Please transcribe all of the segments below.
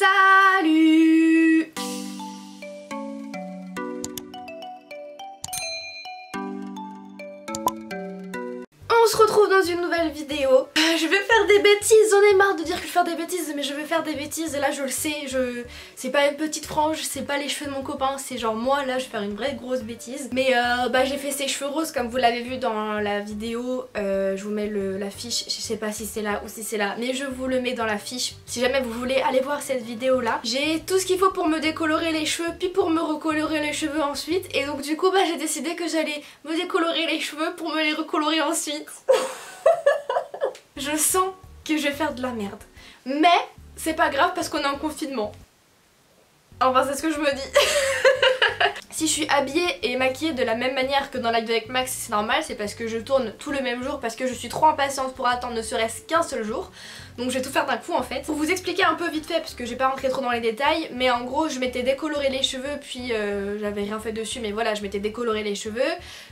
Salut! On se retrouve dans une nouvelle vidéo. Je vais faire des bêtises, j'en ai marre de dire que je vais faire des bêtises, mais je vais faire des bêtises et là je le sais, c'est pas une petite frange, c'est pas les cheveux de mon copain, c'est genre moi là je vais faire une vraie grosse bêtise. Mais j'ai fait ses cheveux roses comme vous l'avez vu dans la vidéo, je vous mets l'affiche, je sais pas si c'est là ou si c'est là, mais je vous le mets dans l'affiche. Si jamais vous voulez aller voir cette vidéo là, j'ai tout ce qu'il faut pour me décolorer les cheveux puis pour me recolorer les cheveux ensuite. Et donc du coup j'ai décidé que j'allais me décolorer les cheveux pour me les recolorer ensuite. Je sens que je vais faire de la merde. Mais c'est pas grave parce qu'on est en confinement. Enfin c'est ce que je me dis. Si je suis habillée et maquillée de la même manière que dans la vidéo avec Max, c'est normal, c'est parce que je tourne tout le même jour, parce que je suis trop impatiente pour attendre ne serait-ce qu'un seul jour. Donc je vais tout faire d'un coup en fait. Pour vous expliquer un peu vite fait, parce que j'ai pas rentré trop dans les détails, mais en gros je m'étais décoloré les cheveux, puis j'avais rien fait dessus, mais voilà, je m'étais décoloré les cheveux.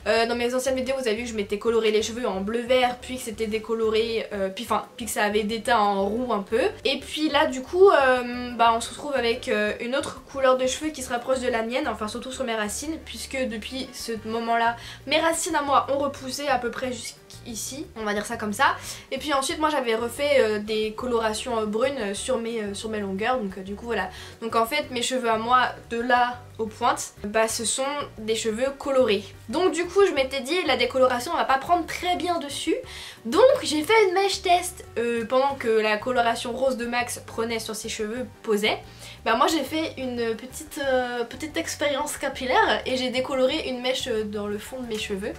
Dans mes anciennes vidéos vous avez vu que je m'étais coloré les cheveux en bleu vert, puis que c'était décoloré, puis que ça avait des teints en roux un peu. Et puis là du coup on se retrouve avec une autre couleur de cheveux qui se rapproche de la mienne, enfin surtout sur mes racines, puisque depuis ce moment là mes racines à moi ont repoussé à peu près jusqu'ici, on va dire ça comme ça. Et puis ensuite moi j'avais refait des colorations brunes sur mes longueurs, donc du coup voilà. Donc en fait mes cheveux à moi de là aux pointes, ce sont des cheveux colorés. Donc du coup je m'étais dit la décoloration va pas prendre très bien dessus, donc j'ai fait une mèche test pendant que la coloration rose de Max prenait sur ses cheveux, posait. Moi j'ai fait une petite expérience capillaire et j'ai décoloré une mèche dans le fond de mes cheveux,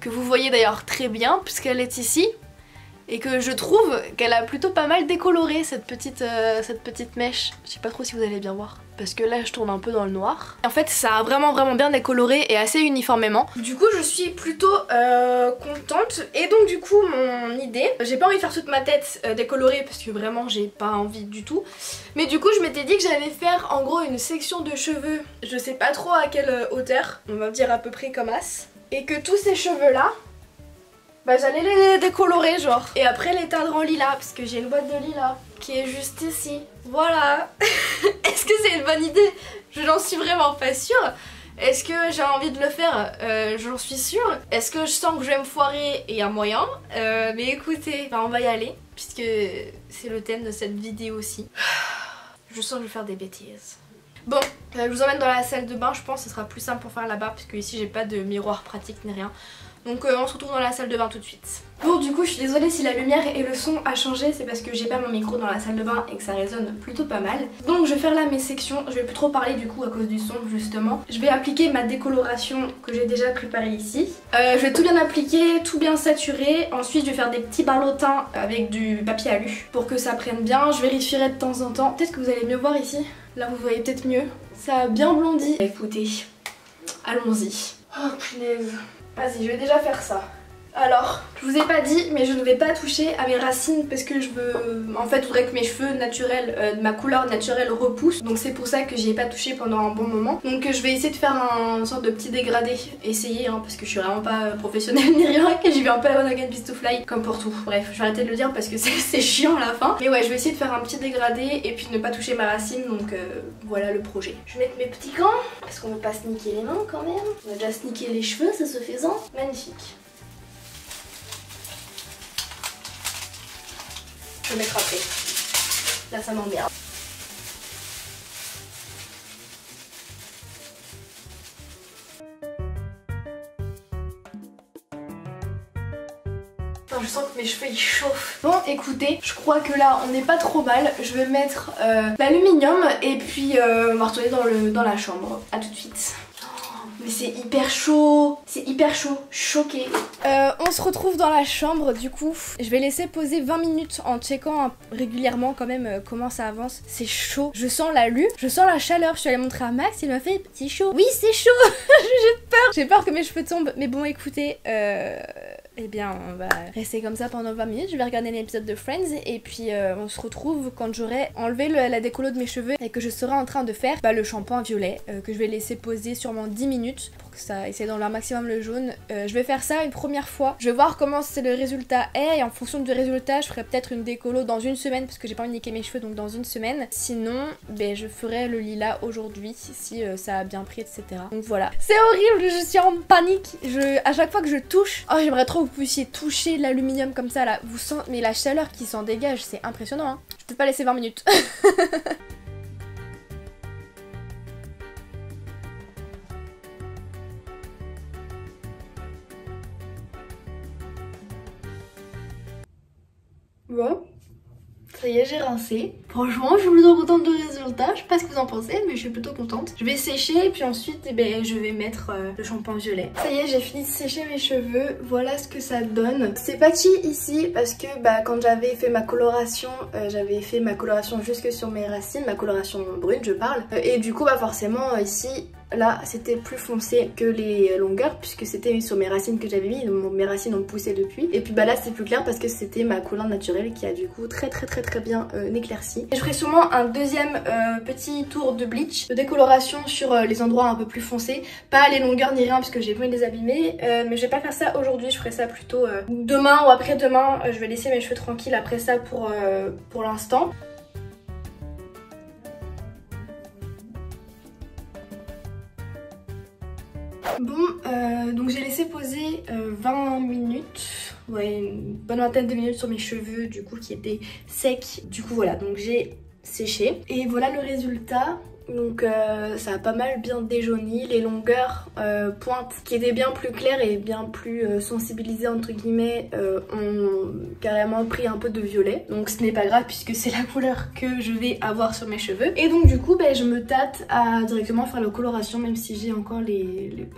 que vous voyez d'ailleurs très bien puisqu'elle est ici, et que je trouve qu'elle a plutôt pas mal décoloré cette petite mèche. Je sais pas trop si vous allez bien voir parce que là je tourne un peu dans le noir. En fait ça a vraiment bien décoloré et assez uniformément. Du coup je suis plutôt contente, et donc du coup mon idée, j'ai pas envie de faire toute ma tête décolorée parce que vraiment j'ai pas envie du tout, mais du coup je m'étais dit que j'allais faire en gros une section de cheveux, je sais pas trop à quelle hauteur, on va dire à peu près comme as, et que tous ces cheveux là j'allais les décolorer genre, et après les teindre en lilas parce que j'ai une boîte de lilas qui est juste ici. Voilà. Est-ce que c'est une bonne idée? J'en suis vraiment pas sûre. Est-ce que j'ai envie de le faire? J'en suis sûre. Est-ce que je sens que je vais me foirer? Il y a moyen. Mais écoutez, on va y aller puisque c'est le thème de cette vidéo aussi. Je sens que je vais faire des bêtises. Bon, je vous emmène dans la salle de bain, je pense que ce sera plus simple pour faire là-bas parce que ici j'ai pas de miroir pratique ni rien. Donc on se retrouve dans la salle de bain tout de suite. Bon, du coup je suis désolée si la lumière et le son a changé, c'est parce que j'ai pas mon micro dans la salle de bain et que ça résonne plutôt pas mal. Donc je vais faire là mes sections, je vais plus trop parler du coup à cause du son justement. Je vais appliquer ma décoloration que j'ai déjà préparée ici. Je vais tout bien appliquer, tout bien saturer. Ensuite je vais faire des petits ballotins avec du papier alu pour que ça prenne bien. Je vérifierai de temps en temps. Peut-être que vous allez mieux voir ici. Là vous voyez peut-être mieux. Ça a bien blondi. Écoutez, allons-y. Oh punaise. Vas-y, je vais déjà faire ça. Alors, je vous ai pas dit, mais je ne vais pas toucher à mes racines parce que je veux... En fait, je voudrais que mes cheveux naturels, ma couleur naturelle repousse. Donc c'est pour ça que j'y ai pas touché pendant un bon moment. Donc je vais essayer de faire une sorte de petit dégradé. Essayer, parce que je suis vraiment pas professionnelle ni rien. Et j'y vais un peu à Again Beast to Fly, comme pour tout. Bref, je vais arrêter de le dire parce que c'est chiant à la fin. Mais ouais, je vais essayer de faire un petit dégradé et puis ne pas toucher ma racine. Donc voilà le projet. Je vais mettre mes petits gants parce qu'on veut pas se niquer les mains quand même. On va déjà se niquer les cheveux, ça se faisant. Magnifique. Je vais mettre après. Là ça m'emmerde. Je sens que mes cheveux ils chauffent. Bon écoutez, je crois que là on n'est pas trop mal. Je vais mettre l'aluminium et puis on va retourner dans la chambre. A tout de suite. Mais c'est hyper chaud, choquée. On se retrouve dans la chambre du coup. Je vais laisser poser 20 minutes en checkant régulièrement quand même comment ça avance. C'est chaud, je sens je sens la chaleur. Je suis allée montrer à Max, il m'a fait c'est chaud. Oui c'est chaud. J'ai peur que mes cheveux tombent. Mais bon écoutez, eh bien on va rester comme ça pendant 20 minutes. Je vais regarder l'épisode de Friends et puis on se retrouve quand j'aurai enlevé la décolo de mes cheveux et que je serai en train de faire le shampoing violet que je vais laisser poser sûrement 10 minutes pour que ça essaie d'enlever un maximum le jaune. Je vais faire ça une première fois. Je vais voir comment le résultat est et en fonction du résultat je ferai peut-être une décolo dans une semaine parce que j'ai pas envie de niquer mes cheveux, donc dans une semaine. Sinon ben, je ferai le lilas aujourd'hui si ça a bien pris, etc. Donc voilà. C'est horrible, je suis en panique. À chaque fois que je touche, oh j'aimerais trop que vous puissiez toucher l'aluminium comme ça là. Vous sentez, mais la chaleur qui s'en dégage, c'est impressionnant hein. Je peux pas laisser 20 minutes. Bon, ça y est, j'ai rincé. Franchement, je suis plutôt contente du résultat. Je sais pas ce que vous en pensez, mais je suis plutôt contente. Je vais sécher et puis ensuite, eh ben, je vais mettre le shampoing violet. Ça y est, j'ai fini de sécher mes cheveux. Voilà ce que ça donne. C'est patchy ici parce que bah, quand j'avais fait ma coloration jusque sur mes racines, ma coloration brune, je parle. Et du coup, bah forcément, ici... Là, c'était plus foncé que les longueurs puisque c'était sur mes racines que j'avais mis. Mes racines ont poussé depuis. Et puis bah là, c'est plus clair parce que c'était ma couleur naturelle qui a du coup très bien éclairci. Et je ferai sûrement un deuxième petit tour de bleach, de décoloration sur les endroits un peu plus foncés. Pas les longueurs ni rien parce que j'ai voulu les abîmer. Mais je vais pas faire ça aujourd'hui, je ferai ça plutôt demain ou après-demain. Je vais laisser mes cheveux tranquilles après ça pour l'instant. Bon, donc j'ai laissé poser 20 minutes, ouais, une bonne vingtaine de minutes sur mes cheveux du coup qui étaient secs. Du coup voilà, donc j'ai séché et voilà le résultat. Donc ça a pas mal bien déjauni, les longueurs pointes qui étaient bien plus claires et bien plus sensibilisées entre guillemets ont carrément pris un peu de violet. Donc ce n'est pas grave puisque c'est la couleur que je vais avoir sur mes cheveux. Et donc du coup ben, je me tâte à directement faire la coloration même si j'ai encore les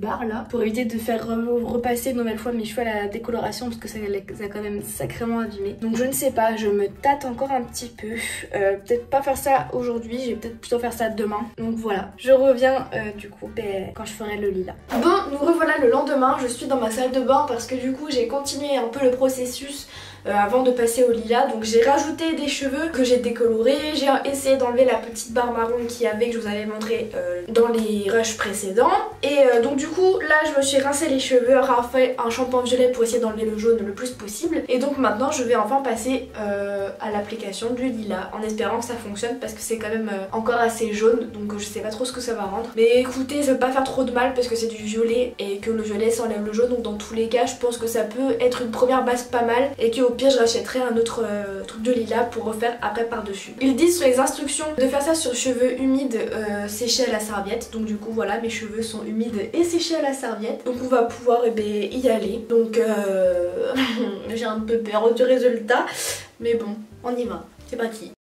barres là. Pour éviter de faire repasser une nouvelle fois mes cheveux à la décoloration parce que ça les a quand même sacrément abîmés. Donc je ne sais pas, je me tâte encore un petit peu. Peut-être pas faire ça aujourd'hui, je vais peut-être plutôt faire ça demain. Donc voilà, je reviens du coup quand je ferai le lilas. Bon, nous revoilà le lendemain, je suis dans ma salle de bain parce que du coup j'ai continué un peu le processus avant de passer au lilas. Donc j'ai rajouté des cheveux que j'ai décolorés, j'ai essayé d'enlever la petite barre marron qu'il y avait que je vous avais montré dans les rushs précédents. Et donc du coup là je me suis rincé les cheveux, fait un shampoing violet pour essayer d'enlever le jaune le plus possible. Et donc maintenant je vais enfin passer à l'application du lilas en espérant que ça fonctionne parce que c'est quand même encore assez jaune, donc je sais pas trop ce que ça va rendre. Mais écoutez, ça veut pas faire trop de mal parce que c'est du violet et que le violet ça enlève le jaune, donc dans tous les cas je pense que ça peut être une première base pas mal et qu'au pire je rachèterai un autre truc de lilas pour refaire après par dessus. Ils disent sur les instructions de faire ça sur cheveux humides séchés à la serviette, donc du coup voilà, mes cheveux sont humides et séchés à la serviette, donc on va pouvoir y aller. Donc j'ai un peu peur du résultat, mais bon, on y va, c'est parti.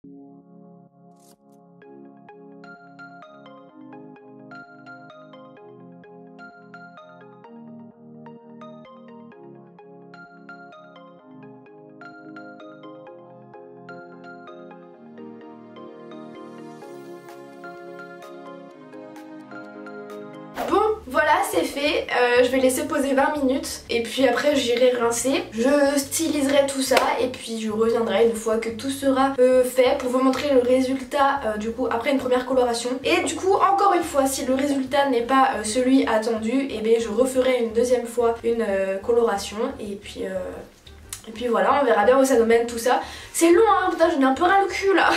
Bon, voilà, c'est fait. Je vais laisser poser 20 minutes et puis après j'irai rincer. Je styliserai tout ça et puis je reviendrai une fois que tout sera fait pour vous montrer le résultat du coup après une première coloration. Et du coup encore une fois, si le résultat n'est pas celui attendu, et bien je referai une deuxième fois une coloration et puis voilà, on verra bien où ça nous mène tout ça. C'est long hein, putain j'en ai un peu ras le cul là.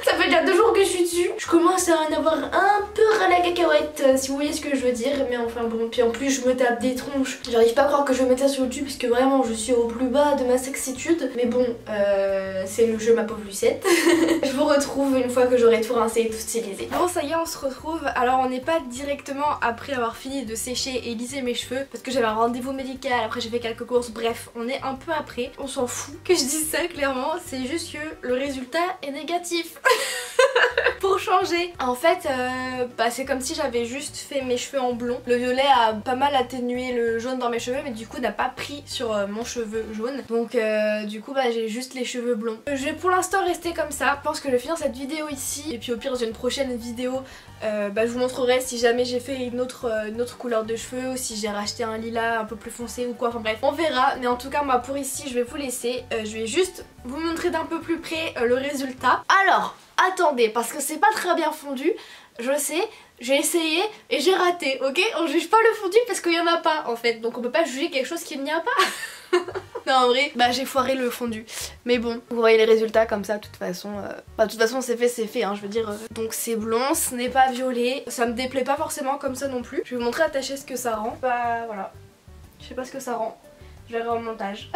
Ça fait déjà 2 jours que je suis dessus. Je commence à en avoir un peu ras la cacahuète si vous voyez ce que je veux dire. Mais enfin bon, puis en plus je me tape des tronches. J'arrive pas à croire que je vais mettre ça sur YouTube parce que vraiment je suis au plus bas de ma sexitude. Mais bon, c'est le jeu ma pauvre Lucette. Je vous retrouve une fois que j'aurai tout rincé et tout stylisé. Bon ça y est, on se retrouve. Alors on n'est pas directement après avoir fini de sécher et lisser mes cheveux parce que j'avais un rendez-vous médical, après j'ai fait quelques courses, bref on est un peu après. On s'en fout que je dise ça clairement, c'est juste que le résultat est négatif. Pour changer. En fait, c'est comme si j'avais juste fait mes cheveux en blond. Le violet a pas mal atténué le jaune dans mes cheveux, mais du coup n'a pas pris sur mon cheveu jaune. Donc du coup j'ai juste les cheveux blonds. Je vais pour l'instant rester comme ça. Je pense que je vais finir cette vidéo ici. Et puis au pire dans une prochaine vidéo je vous montrerai si jamais j'ai fait une autre couleur de cheveux ou si j'ai racheté un lilas un peu plus foncé ou quoi, enfin bref on verra. Mais en tout cas moi pour ici je vais vous laisser, je vais juste vous montrer d'un peu plus près le résultat. Alors attendez, parce que c'est pas très bien fondu, je sais, j'ai essayé et j'ai raté, ok? On juge pas le fondu parce qu'il y en a pas en fait, donc on peut pas juger quelque chose qu'il n'y a pas. Non en vrai, bah j'ai foiré le fondu. Mais bon, vous voyez les résultats comme ça, de toute façon, c'est fait hein, je veux dire. Donc c'est blond, ce n'est pas violet, ça me déplaît pas forcément comme ça non plus. Je vais vous montrer attaché ce que ça rend. Bah voilà, je sais pas ce que ça rend, je verrai en montage.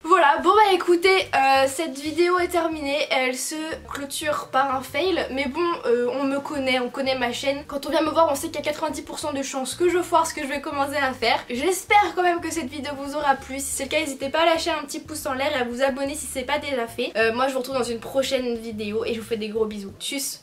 Voilà, bon bah écoutez, cette vidéo est terminée, elle se clôture par un fail, mais bon, on me connaît, on connaît ma chaîne. Quand on vient me voir, on sait qu'il y a 90% de chances que je foire ce que je vais commencer à faire. J'espère quand même que cette vidéo vous aura plu. Si c'est le cas, n'hésitez pas à lâcher un petit pouce en l'air et à vous abonner si c'est pas déjà fait. Moi je vous retrouve dans une prochaine vidéo et je vous fais des gros bisous. Tchuss!